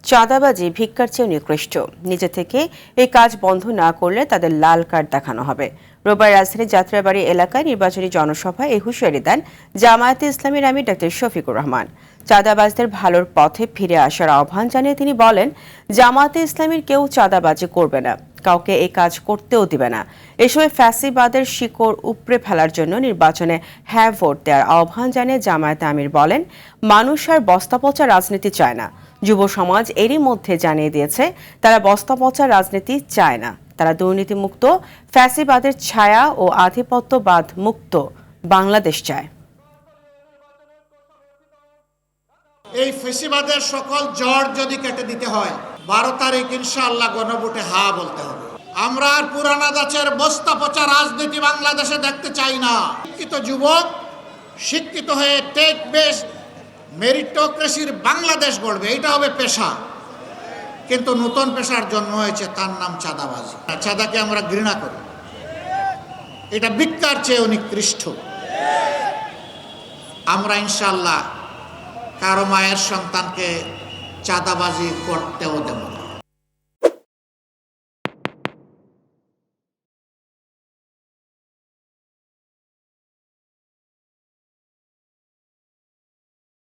চাঁদাবাজি ভিক্ষার চেয়েও নিকৃষ্ট। নিজে থেকে এই কাজ বন্ধ না করলে তাদের লাল কার্ড দেখানো হবে। রোববার রাজধানীর যাত্রাবাড়ি এলাকায় নির্বাচনী জনসভায় এই হুঁশিয়ারি দেন জামায়াতে ইসলামীর আমির ডক্টর শফিকুর রহমান। চাঁদাবাজদের ভালোর পথে ফিরে আসার আহ্বান জানিয়ে তিনি বলেন, জামায়াতে ইসলামীর কেউ চাঁদাবাজি করবে না, কাউকে এই কাজ করতেও দিবে না। এ সময় ফ্যাসিবাদের শিকড় উপড়ে ফেলার জন্য নির্বাচনে হ্যাঁ ভোট দেওয়ার আহ্বান জানিয়ে জামায়াতে আমির বলেন, মানুষ আর বস্তাপচা রাজনীতি চায় না। যুব সমাজ এরই মধ্যে জানিয়ে দিয়েছে তারা বস্তাপচা রাজনীতি চায় না। তারা দুর্নীতিমুক্ত, ফ্যাসিবাদের ছায়া ও আধিপত্যবাদ মুক্ত বাংলাদেশ চায়। এই ফ্যাসিবাদের সকল জড় যদি কেটে দিতে হয় 12 তারিখ ইনশাআল্লাহ গণভোটে হা বলতে হবে। আমরা আর পুরানা দাঁচের বস্তা পচা রাজনীতি বাংলাদেশে দেখতে চাই না। শিক্ষিত যুবক শিক্ষিত হয়ে টেক বেসড মেরিটোক্রেসির বাংলাদেশ গড়বে, এটা হবে পেশা। কিন্তু নতুন পেশার জন্ম হয়েছে, তার নাম চাঁদাবাজি। চাঁদাকে আমরা ঘৃণা করি, এটা ভিক্ষার চেয়েও নিকৃষ্ট। আমরা ইনশাআল্লাহ কারো মায়ের সন্তানকে চাঁদাবাজি করতেও দেব না।